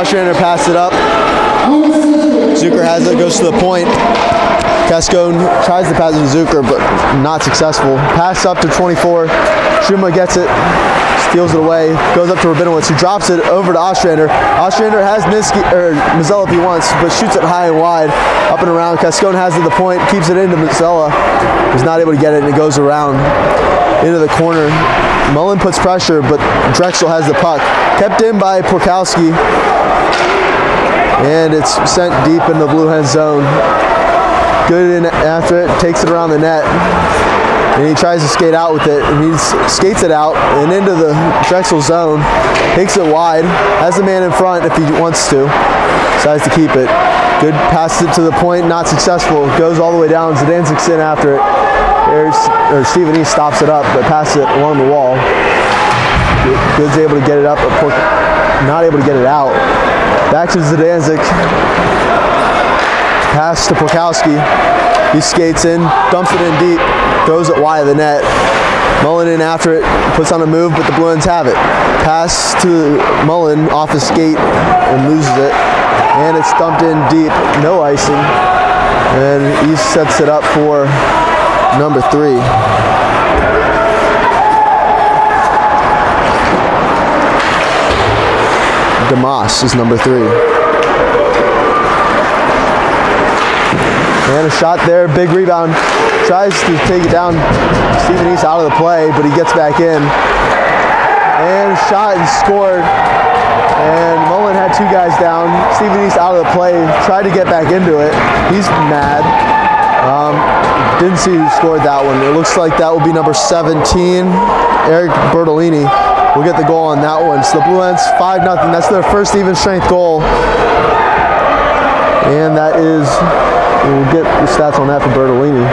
Ostrander passed it up. Zucker has it, goes to the point. Cascone tries to pass it to Zucker, but not successful. Pass up to 24. Truma gets it, steals it away, goes up to Rabinowitz, who drops it over to Ostrander. Ostrander has Mazzella if he wants, but shoots it high and wide, up and around. Cascone has it at the point, keeps it into Mazzella. He's not able to get it, and it goes around into the corner. Mullen puts pressure, but Drexel has the puck. Kept in by Porkowski, and it's sent deep in the Blue Hen zone. Good in after it, takes it around the net, and he tries to skate out with it, and he skates it out and into the Drexel zone, takes it wide, has the man in front if he wants to, decides to keep it. Good, passes it to the point, not successful, goes all the way down, Zidansk's in after it. Stephen East stops it up, but passes it along the wall. Good's able to get it up, but not able to get it out. Back to Zidansk. Pass to Porkowski. He skates in, dumps it in deep, throws it wide of the net. Mullen in after it, puts on a move, but the Blue Hens have it. Pass to Mullen off his skate and loses it. And it's dumped in deep, no icing. And East sets it up for number 3. DeMoss is number 3. And a shot there, big rebound. Tries to take it down. Stephen East out of the play, but he gets back in. And shot and scored. And Mullen had 2 guys down. Stephen East out of the play, tried to get back into it. He's mad. Didn't see who scored that one. It looks like that will be number 17, Eric Bertolini. Will get the goal on that one. So the Blue Hens 5-0. That's their first even strength goal. And that is, we'll get the stats on that for Bertolini.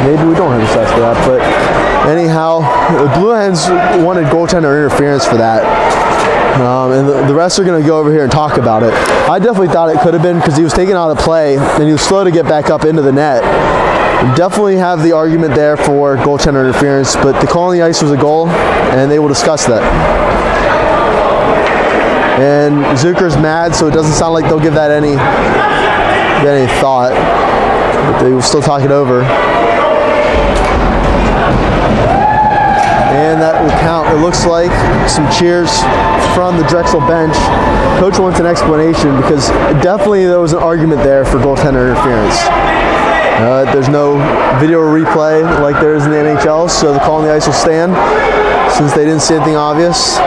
Maybe we don't have the stats for that, but anyhow, the Blue Hens wanted goaltender interference for that. And the rest are going to go over here and talk about it. I definitely thought it could have been because he was taken out of play and he was slow to get back up into the net. Definitely have the argument there for goaltender interference, but the call on the ice was a goal, and they will discuss that. And Zucker's mad, so it doesn't sound like they'll give that any thought, but they will still talk it over. And that will count. It looks like some cheers from the Drexel bench. Coach wants an explanation because definitely there was an argument there for goaltender interference. There's no video replay like there is in the NHL, so the call on the ice will stand since they didn't see anything obvious.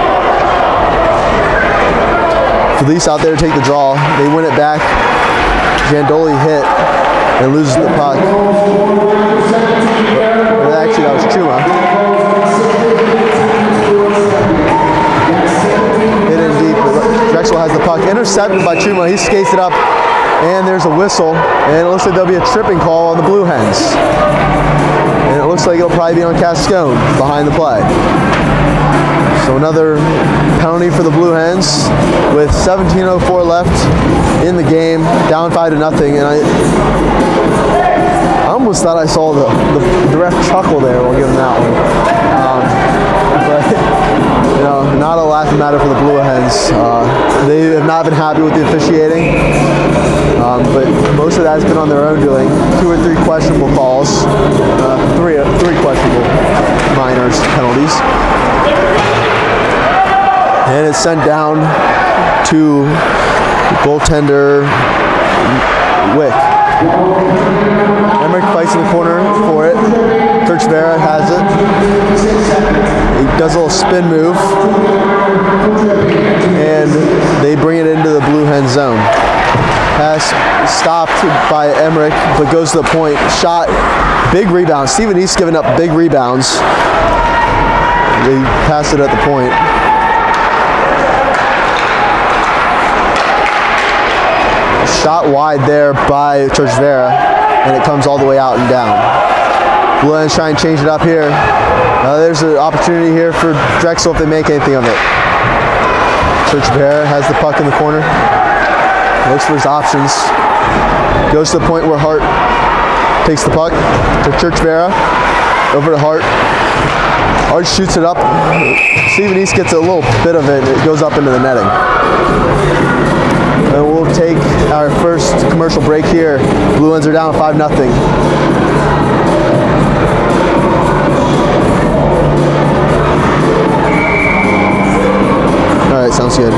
Felice out there to take the draw. They win it back. Jandoli hit and loses the puck. Actually, that was Chuma. Hit in deep. Drexel has the puck. Intercepted by Chuma. He skates it up. And there's a whistle, and it looks like there'll be a tripping call on the Blue Hens. And it looks like it'll probably be on Cascone behind the play. So another penalty for the Blue Hens with 17:04 left in the game, down 5-0. And I almost thought I saw the ref chuckle there while giving that one. But you know, not a laughing matter for the Blue Hens. They have not been happy with the officiating. But most of that has been on their own doing. 2 or 3 questionable calls, three questionable minors penalties, and it's sent down to goaltender Wick. Emmerich fights in the corner for it. Kirchvera has it. He does a little spin move, and they bring it into the Blue Hen zone. Pass stopped by Emmerich, but goes to the point. Shot, big rebound. Stephen East giving up big rebounds. They pass it at the point. Shot wide there by Kirchvera, and it comes all the way out and down. Blue Hens try and change it up here. There's an opportunity here for Drexel if they make anything of it. Kirchvera has the puck in the corner. Looks for his options. Goes to the point where Hart takes the puck to Kirchvera. over to Hart. Hart shoots it up. Stephen East gets a little bit of it, and it goes up into the netting. And we'll take our first commercial break here. Blue Hens are down 5-0. All right, sounds good.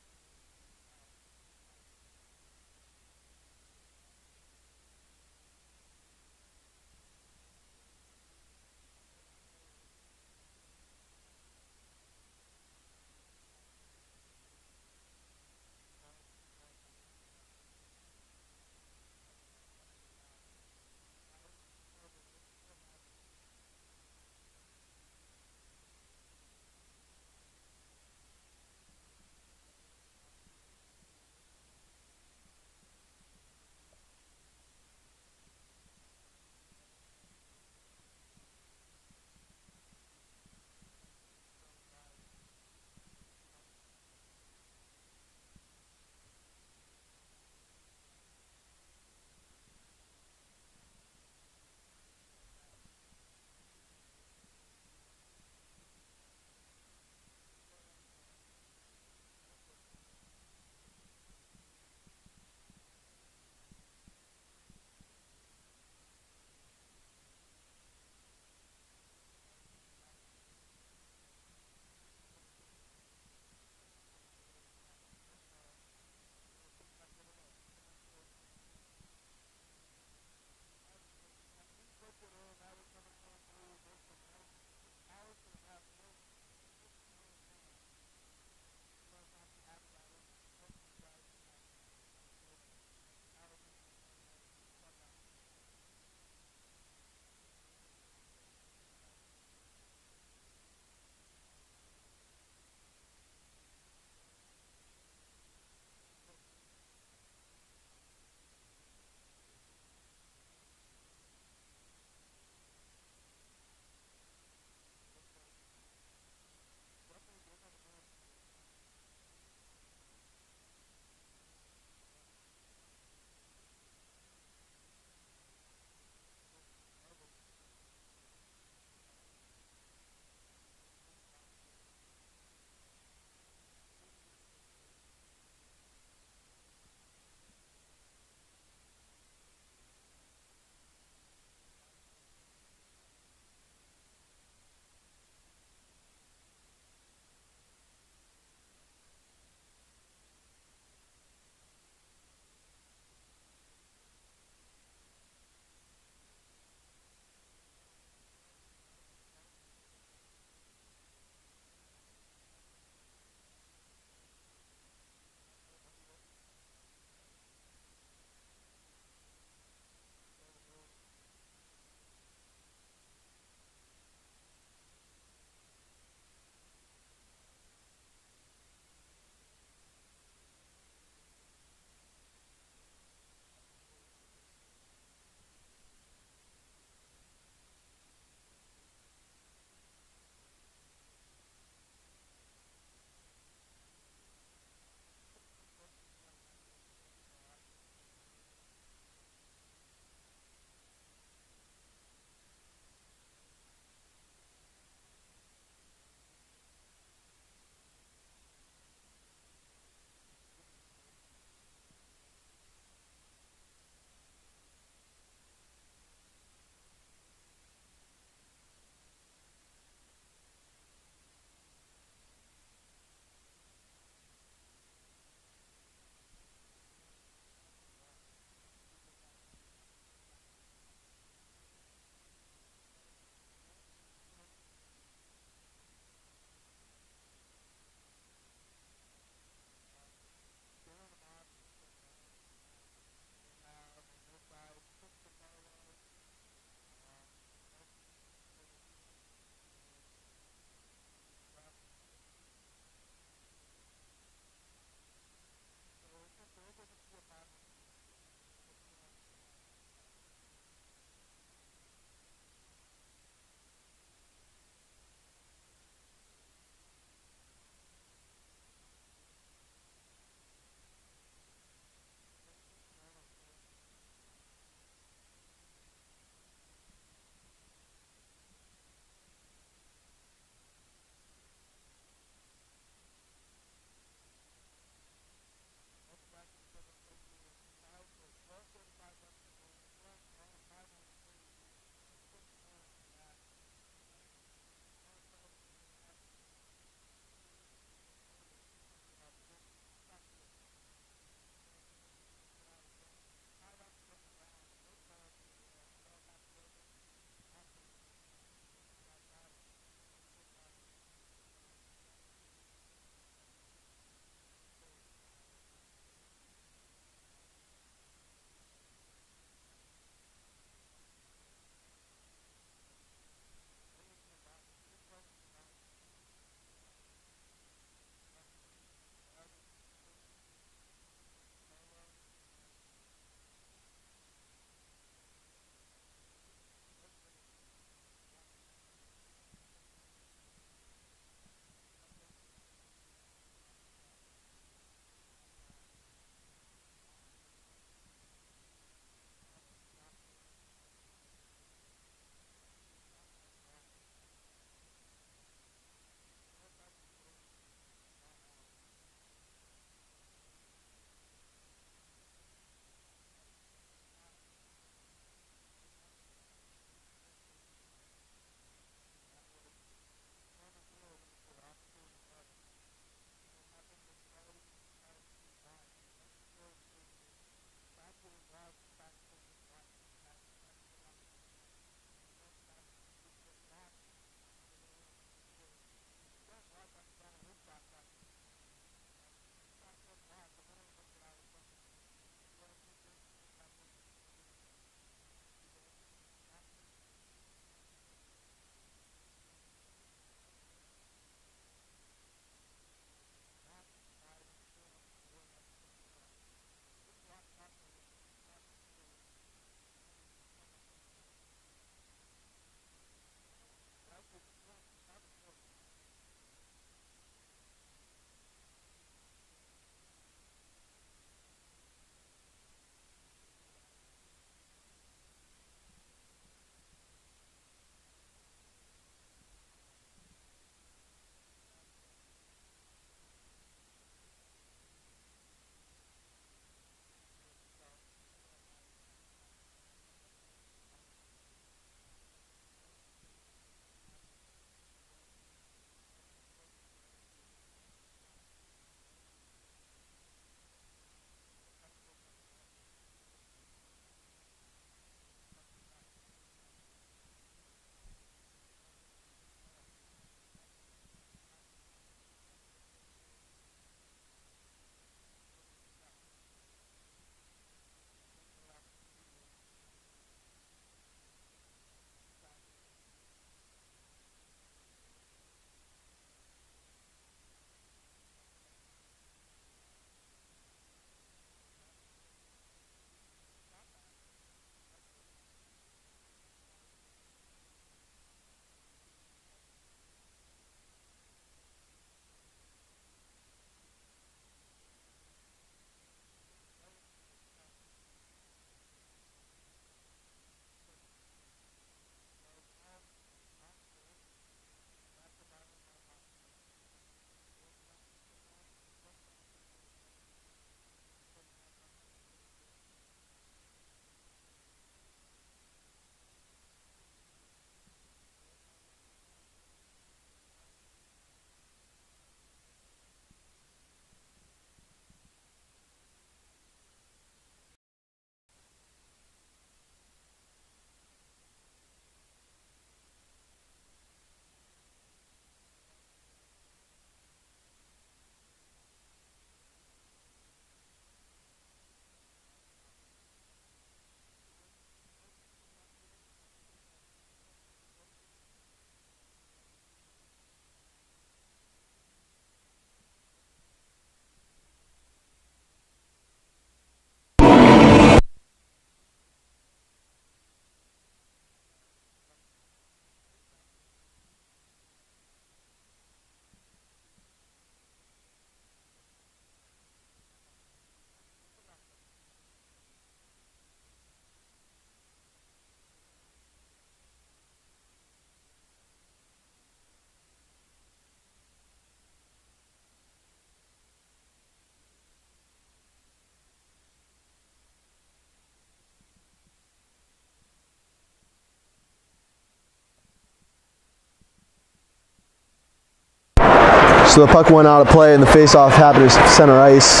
So the puck went out of play and the face-off happened to center ice.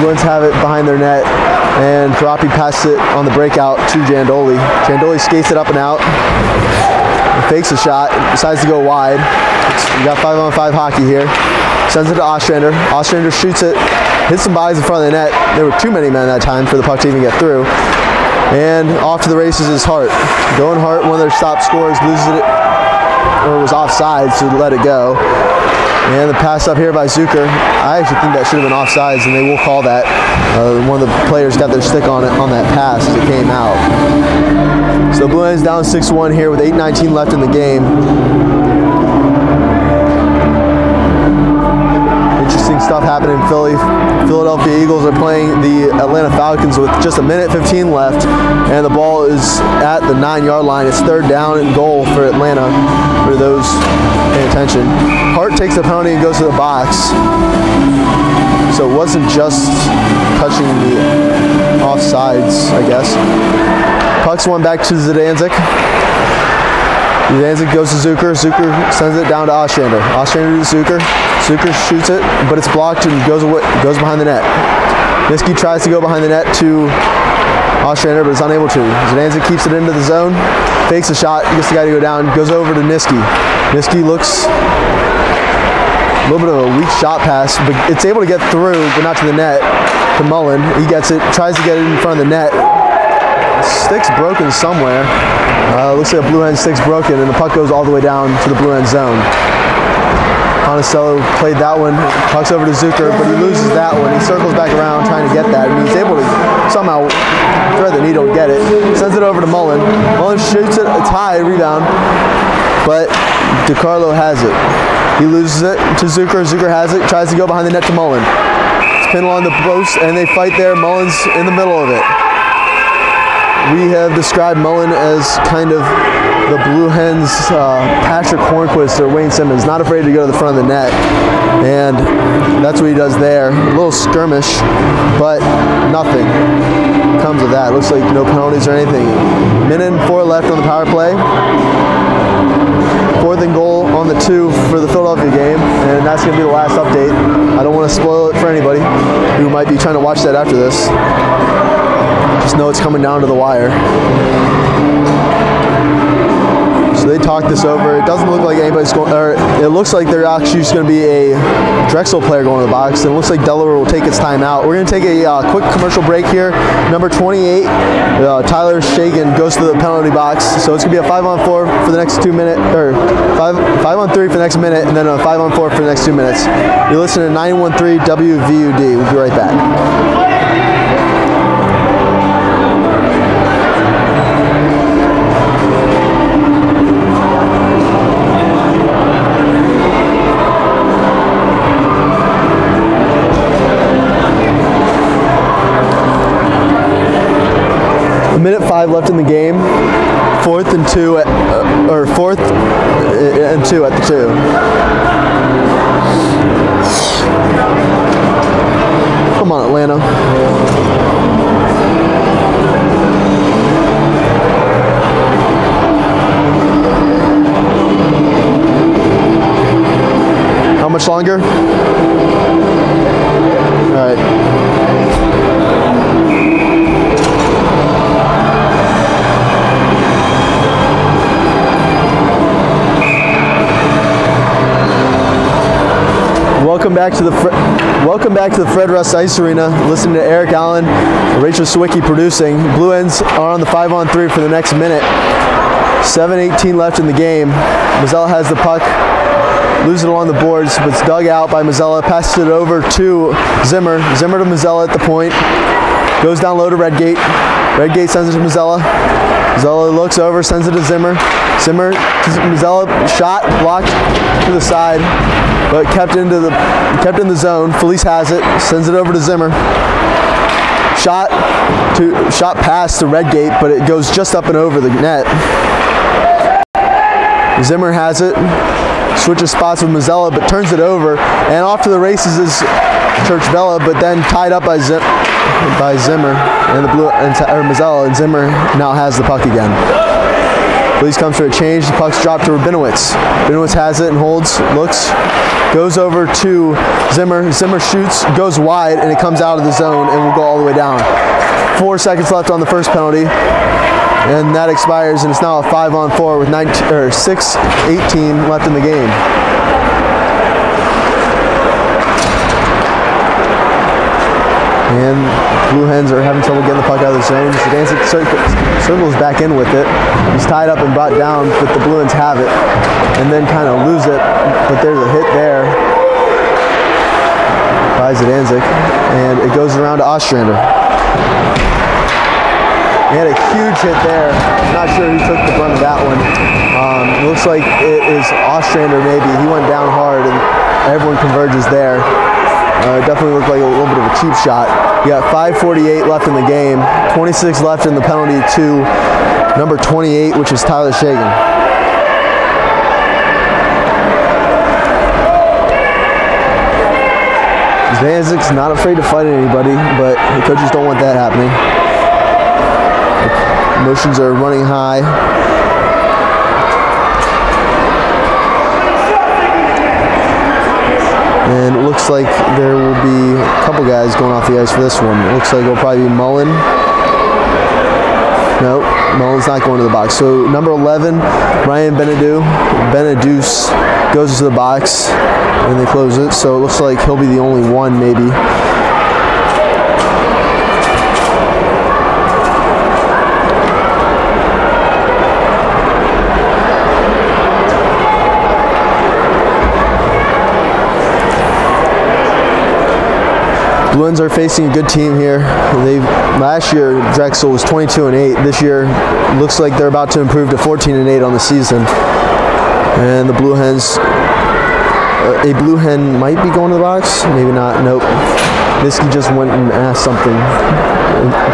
Blue Hens have it behind their net, and Droppy passed it on the breakout to Jandoli. Jandoli skates it up and out, fakes a shot, decides to go wide. We got 5-on-5 hockey here. Sends it to Ostrander. Ostrander shoots it, hits some bodies in front of the net. There were too many men that time for the puck to even get through. And off to the races is Hart. Going Hart, one of their top scorers, loses it, or was offside, so let it go. And the pass up here by Zucker. I actually think that should have been offsides, and they will call that. One of the players got their stick on it on that pass as it came out. So the Blue Hens down 6-1 here with 8:19 left in the game. Interesting stuff happening in Philly. Philadelphia Eagles are playing the Atlanta Falcons with just 1:15 left, and the ball is at the 9-yard line. It's 3rd down and goal for Atlanta, for those paying attention. Hart takes the penalty and goes to the box. So it wasn't just touching the offsides, I guess. Puck's one back to Zidanzik. Zidanzik goes to Zucker. Zucker sends it down to Ostrander. Ostrander to Zucker. Zucker shoots it, but it's blocked and goes behind the net. Niski tries to go behind the net to Ostrander, but is unable to. Zidanzik keeps it into the zone, fakes a shot, gets the guy to go down, goes over to Niski. Niski looks a little bit of a weak shot pass, but it's able to get through, but not to the net, to Mullen. He gets it, tries to get it in front of the net. Stick's broken somewhere. Looks like a Blue Hen stick's broken, and the puck goes all the way down to the Blue Hen zone. Monticello played that one, pucks over to Zucker, but he loses that one. He circles back around trying to get that, and he's able to somehow thread the needle and get it. Sends it over to Mullen. Mullen shoots it, it's high, rebound, but DiCarlo has it. He loses it to Zucker. Zucker has it, tries to go behind the net to Mullen. It's pinned along the post, and they fight there. Mullen's in the middle of it. We have described Mullen as kind of the Blue Hens' Patrick Hornquist or Wayne Simmons, not afraid to go to the front of the net, and that's what he does there. A little skirmish, but nothing comes of that. Looks like no penalties or anything. 1:04 left on the power play. 4th and goal on the 2 for the Philadelphia game, and that's going to be the last update. I don't want to spoil it for anybody who might be trying to watch that after this. Just know it's coming down to the wire. So they talked this over. It doesn't look like anybody's going, or it looks like there's actually just going to be a Drexel player going to the box. And it looks like Delaware will take its time out. We're going to take a quick commercial break here. Number 28, Tyler Shagan goes to the penalty box. So it's going to be a 5-on-4 for the next 2 minutes, or 5-on-3 for the next minute, and then a 5-on-4 for the next 2 minutes. You're listening to 913 WVUD. We'll be right back. Minute 5 left in the game. 4th and 2 at, or 4th and 2 at the 2. Come on, Atlanta. How much longer? All right. Welcome back to the Fred Russ Ice Arena. Listening to Eric Allen, Rachel Sawicki producing. Blue Hens are on the 5-on-3 for the next minute. 7:18 left in the game. Mazzella has the puck, loses it along the boards, but it's dug out by Mazzella. Passes it over to Zimmer. Zimmer to Mazzella at the point. Goes down low to Redgate. Redgate sends it to Mazzella. Mazzella looks over, sends it to Zimmer. Zimmer to Mazzella, shot blocked to the side, but kept in the zone. Felice has it, sends it over to Zimmer. Shot pass to Redgate, but it goes just up and over the net. Zimmer has it, switches spots with Mazzella, but turns it over, and off to the races is Church-Bella, but then tied up by Zimmer and Mazzella, and Zimmer now has the puck again. Blees comes for a change. The puck's dropped to Rabinowitz. Rabinowitz has it and holds, looks, goes over to Zimmer. Zimmer shoots, goes wide, and it comes out of the zone and will go all the way down. 4 seconds left on the first penalty, and that expires, and it's now a 5-on-4 with 6:18 left in the game. And Blue Hens are having trouble getting the puck out of the zone. Zidancic circles back in with it. He's tied up and brought down, but the Blue Hens have it and then kind of lose it. But there's a hit there by Zidancic, and it goes around to Ostrander. He had a huge hit there. I'm not sure who took the brunt of that one. Looks like it is Ostrander maybe. He went down hard, and everyone converges there. It definitely looked like a little bit of a cheap shot. You got 5:48 left in the game, 26 left in the penalty to number 28, which is Tyler Shagan. Zdancic's not afraid to fight anybody, but the coaches don't want that happening. Emotions are running high. And it looks like there will be a couple guys going off the ice for this one. It looks like it'll probably be Mullen. Nope, Mullen's not going to the box. So number 11, Ryan Benedeus goes to the box, and they close it. So it looks like he'll be the only one maybe. Blue Hens are facing a good team here. Last year Drexel was 22-8. This year looks like they're about to improve to 14-8 on the season. And the Blue Hens, a Blue Hen might be going to the box, maybe not. Nope. Miski just went and asked something,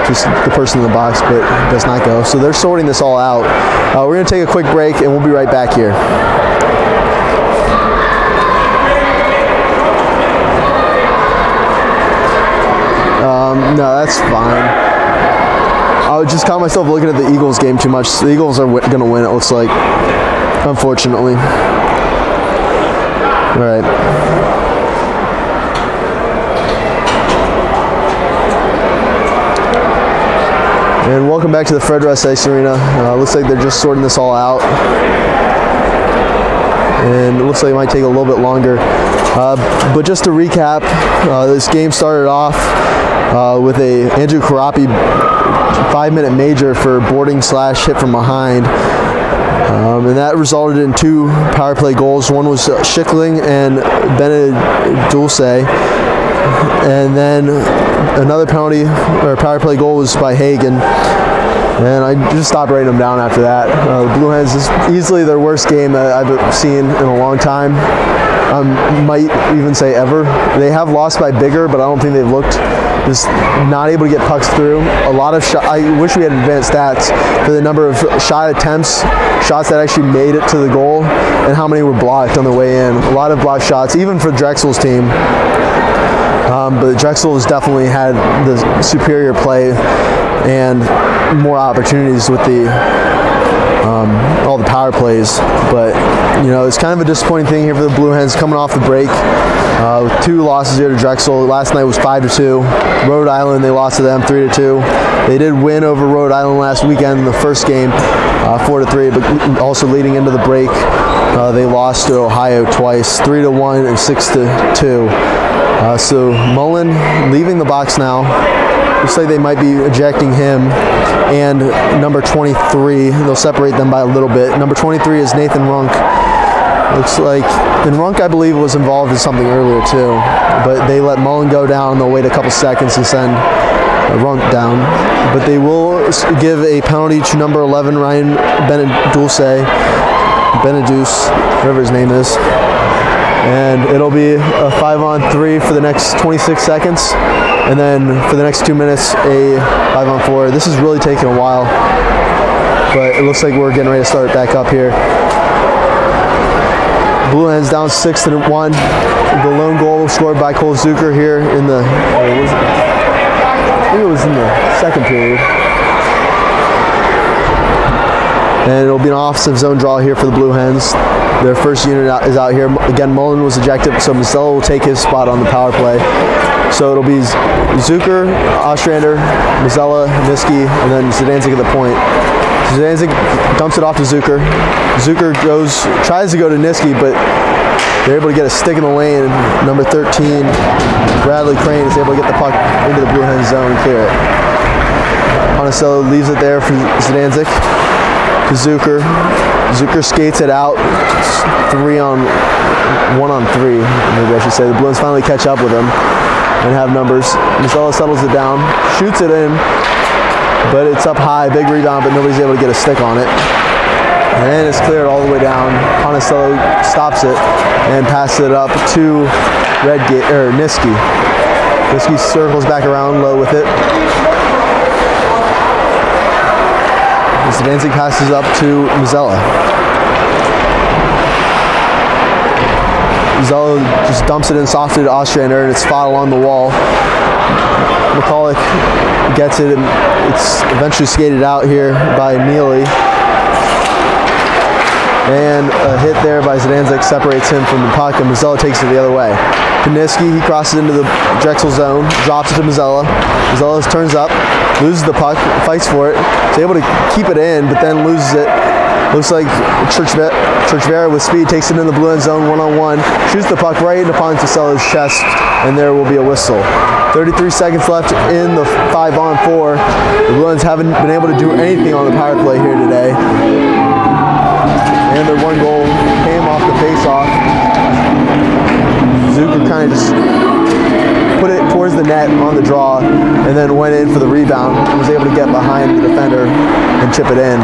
just the person in the box, but does not go. So they're sorting this all out. We're going to take a quick break, and we'll be right back here. No, that's fine. I just caught myself looking at the Eagles game too much. The Eagles are going to win, it looks like, unfortunately. All right. And welcome back to the Fred Russ Ice Arena. Looks like they're just sorting this all out. And it looks like it might take a little bit longer. But just to recap, this game started off with a Andrew Karapi 5-minute major for boarding / hit from behind. And that resulted in 2 power play goals. One was Schickling and Benedulce. And then another penalty or power play goal was by Hagen. And I just stopped writing them down after that. The Blue Hens is easily their worst game that I've seen in a long time. Might even say ever. They have lost by bigger, but I don't think they've looked just not able to get pucks through. A lot of I wish we had advanced stats for the number of shot attempts, shots that actually made it to the goal, and how many were blocked on the way in. A lot of blocked shots, even for Drexel's team. But Drexel has definitely had the superior play and more opportunities with the all the power plays. But you know, it's kind of a disappointing thing here for the Blue Hens coming off the break with 2 losses here to Drexel. Last night was 5-2. Rhode Island, they lost to them 3-2. They did win over Rhode Island last weekend in the first game 4-3, but also leading into the break they lost to Ohio twice, 3-1 and 6-2. So Mullen leaving the box now. Looks like they might be ejecting him and number 23. They'll separate them by a little bit. Number 23 is Nathan Runk. Looks like, and Runk I believe was involved in something earlier too, but they let Mullen go down. They'll wait a couple seconds and send Runk down. But they will give a penalty to number 11 Ryan Benedeus, whatever his name is. And it'll be a 5-on-3 for the next 26 seconds. And then for the next 2 minutes, a 5-on-4. This is really taking a while, but it looks like we're getting ready to start back up here. Blue Hens down 6-1. The lone goal was scored by Cole Zucker here in the, I think it was in the second period. And it'll be an offensive zone draw here for the Blue Hens. Their first unit is out here. Again, Mullen was ejected, so Mazella will take his spot on the power play. So it'll be Zucker, Ostrander, Mazella, Niski, and then Zidanzik at the point. Zidanzik dumps it off to Zucker. Zucker tries to go to Niski, but they're able to get a stick in the lane. Number 13, Bradley Crane, is able to get the puck into the Blue Hens zone and clear it. Monticello leaves it there for Zidanzik to Zucker. Zucker skates it out. 1-on-3, maybe I should say. The Blue Hens finally catch up with him and have numbers. Mazella settles it down, shoots it in, but it's up high, big rebound, but nobody's able to get a stick on it. And it's cleared all the way down. Monticello stops it and passes it up to Niski. Niski circles back around low with it. Zidanzik passes up to Mazella. Mazella just dumps it in softly to Ostrander, and it's fought along the wall. McCulloch gets it, and it's eventually skated out here by Neely. And a hit there by Zidanzik separates him from the puck, and Mazella takes it the other way. Kaniski, he crosses into the Drexel zone, drops it to Mazella. Mazella turns up, loses the puck, fights for it. He's able to keep it in, but then loses it. Looks like Churchvera with speed takes it in the Blue Hens zone 1-on-1, shoots the puck right into Ponticello's chest, and there will be a whistle. 33 seconds left in the 5-on-4. The Blue Hens haven't been able to do anything on the power play here today. And their one goal came off the face-off. Zucker kind of just put it towards the net on the draw and then went in for the rebound and was able to get behind the defender and chip it in.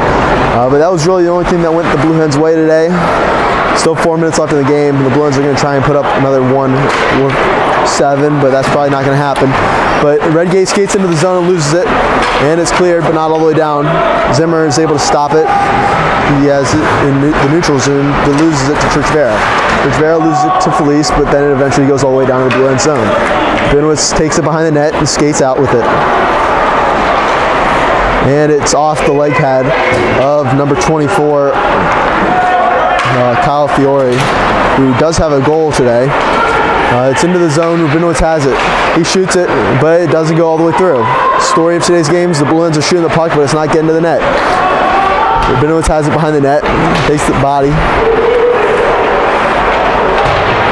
But that was really the only thing that went the Blue Hens' way today. Still 4 minutes left in the game. The Blue Hens are going to try and put up another 1-7, but that's probably not going to happen. But Redgate skates into the zone and loses it, and it's cleared, but not all the way down. Zimmer is able to stop it. He has it in the neutral zone, but loses it to Churchvera. Churchvera loses it to Felice, but then it eventually goes all the way down to the Blue Hens zone. Benowitz takes it behind the net and skates out with it. And it's off the leg pad of number 24, Kyle Fiore, who does have a goal today. It's into the zone. Benowitz has it. He shoots it, but it doesn't go all the way through. Story of today's games, the Blue Hens are shooting the puck, but it's not getting to the net. Benowitz has it behind the net, takes the body.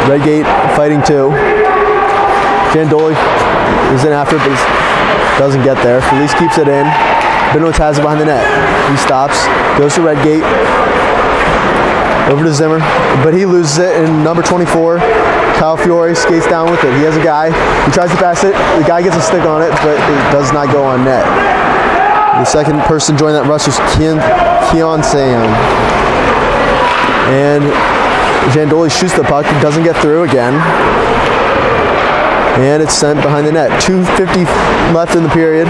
Redgate fighting too. Jandoli is in after it, but doesn't get there. Felice keeps it in. Benowitz has it behind the net. He stops, goes to Redgate, over to Zimmer, but he loses it, and number 24, Kyle Fiore, skates down with it. He has a guy. He tries to pass it. The guy gets a stick on it, but it does not go on net. The second person joining that rush was Keon Sam. And Jandoli shoots the puck, doesn't get through again. And it's sent behind the net. 2:50 left in the period.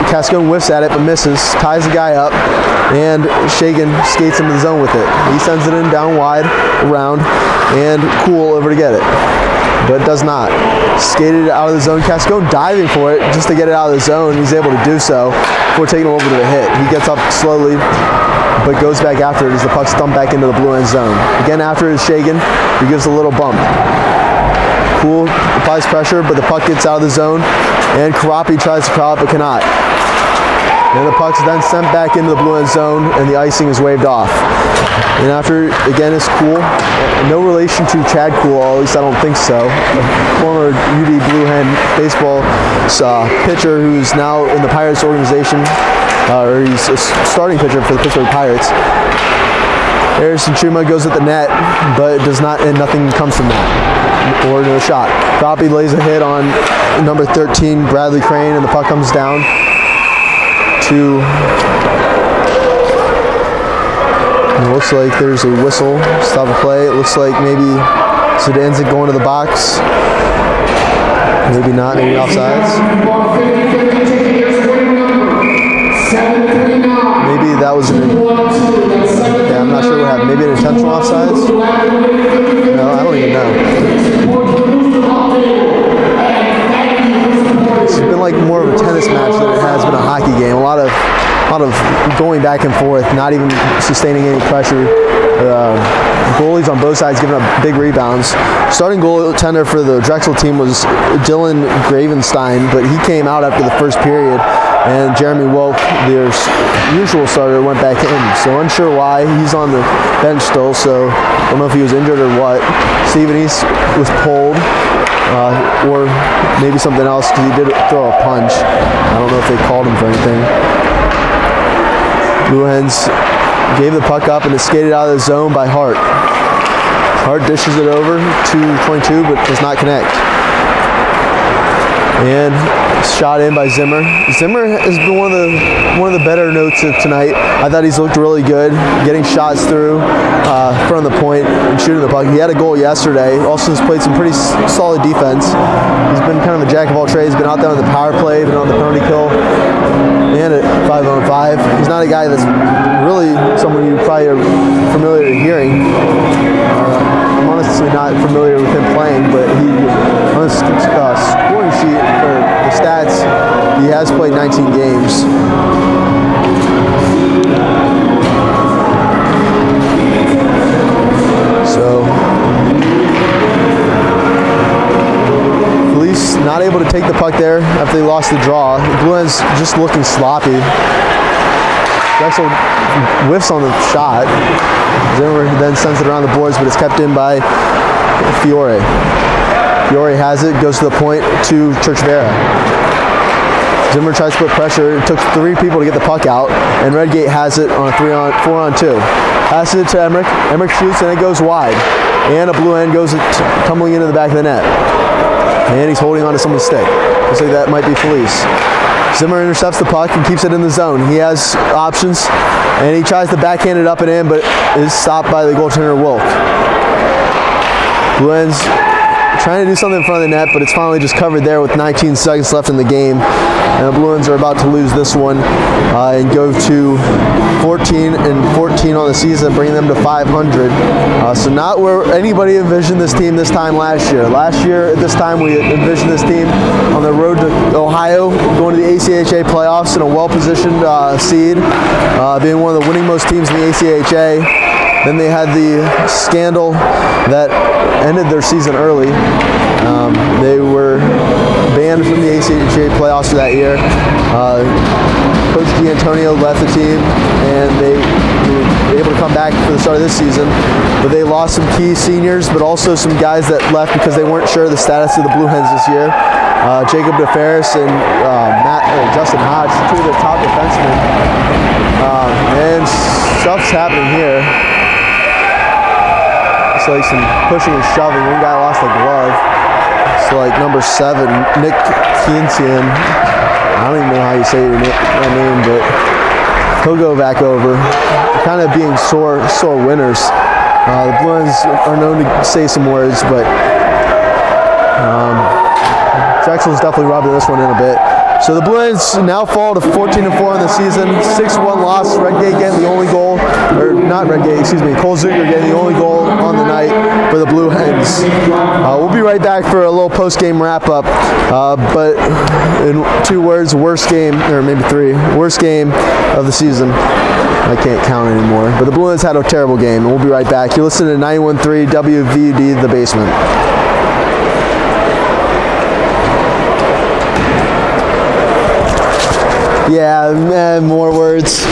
Cascone whiffs at it but misses, ties the guy up, and Shagan skates into the zone with it. He sends it in down wide, around, and Cool over to get it. But does not. Skated out of the zone. Cascone diving for it just to get it out of the zone. He's able to do so before taking a little bit of a hit. He gets up slowly, but goes back after it as the puck's dumped back into the Blue Hens zone. Again after it is Shagan. He gives a little bump. Cool applies pressure, but the puck gets out of the zone, and Karapi tries to crawl it, but cannot. And the puck's then sent back into the Blue Hens zone, and the icing is waved off. And after, again, is Cool. No relation to Chad Cool, at least I don't think so. A former UD Blue Hen baseball pitcher who's now in the Pirates organization, or he's a starting pitcher for the Pittsburgh Pirates. Harrison Chuma goes at the net, but it does not, and nothing comes from that, or no shot. Karapi lays a hit on number 13, Bradley Crane, and the puck comes down to, it looks like there's a whistle, stop the play. It looks like maybe Zidanzik going to the box. Maybe not, maybe offsides. Maybe that was yeah, I'm not sure what happened. Maybe an intentional offsides? No, I don't even know. It's been like more of a tennis match than it has been a hockey game. A lot of lot of going back and forth, not even sustaining any pressure. Goalies on both sides giving up big rebounds. Starting goaltender for the Drexel team was Dylan Gravenstein, but he came out after the first period, and Jeremy Woke, their usual starter, went back in. So unsure why. He's on the bench still, so I don't know if he was injured or what. Steven East was pulled, or maybe something else, because he did throw a punch. I don't know if they called him for anything. Blue Hens gave the puck up and it skated out of the zone by Hart. Hart dishes it over to 22, but does not connect. And shot in by Zimmer. Zimmer has been one of the better notes of tonight. I thought he's looked really good, getting shots through from the point and shooting the puck. He had a goal yesterday. Also has played some pretty solid defense. He's been kind of a jack of all trades. Been out there on the power play, been on the penalty kill, and at 5-on-5. He's not a guy that's really someone you probably are familiar with hearing. I'm honestly not familiar with him playing, but he on his scoring sheet for the stats, he has played 19 games. So Felice not able to take the puck there after they lost the draw. The Blue Hens just looking sloppy. Drexel whiffs on the shot. Zimmer then sends it around the boards, but it's kept in by Fiore. Fiore has it, goes to the point to Churchvera. Zimmer tries to put pressure. It took 3 people to get the puck out, and Redgate has it on a 4-on-2. Passes it to Emmerich. Emmerich shoots, and it goes wide. And a Blue Hen goes tumbling into the back of the net. And he's holding on to someone's stick. Looks like that might be Felice. Zimmer intercepts the puck and keeps it in the zone. He has options, and he tries to backhand it up and in, but is stopped by the goaltender, Wolf. Blue Hens trying to do something in front of the net, but it's finally just covered there with 19 seconds left in the game. And the Blue Hens are about to lose this one and go to 14-14 on the season, bringing them to 500. So not where anybody envisioned this team this time last year. Last year at this time we envisioned this team on the road to Ohio, going to the ACHA playoffs in a well-positioned seed, being one of the winningmost teams in the ACHA. Then they had the scandal that ended their season early. They were banned from the ACHA playoffs for that year. Coach D'Antonio left the team, and they were able to come back for the start of this season. But they lost some key seniors, but also some guys that left because they weren't sure of the status of the Blue Hens this year. Jacob DeFerris and Justin Hodge, 2 of the top defensemen. And stuff's happening here. It's like some pushing and shoving. One guy lost a glove. It's like number 7, Nick Kienzian. I don't even know how you say your name, but he'll go back over. Kind of being sore winners. The Blue Hens are known to say some words, but Drexel's definitely robbing this one in a bit. So the Blue Hens now fall to 14-4 in the season. 6-1 loss. Redgate getting the only goal, or not Redgate, excuse me. Cole Zucker getting the only goal on the night for the Blue Hens. We'll be right back for a little post-game wrap-up. But in 2 words, worst game, or maybe 3, worst game of the season. I can't count anymore. But the Blue Hens had a terrible game, and we'll be right back. You're listening to 91.3 WVUD, The Basement. Yeah, more words.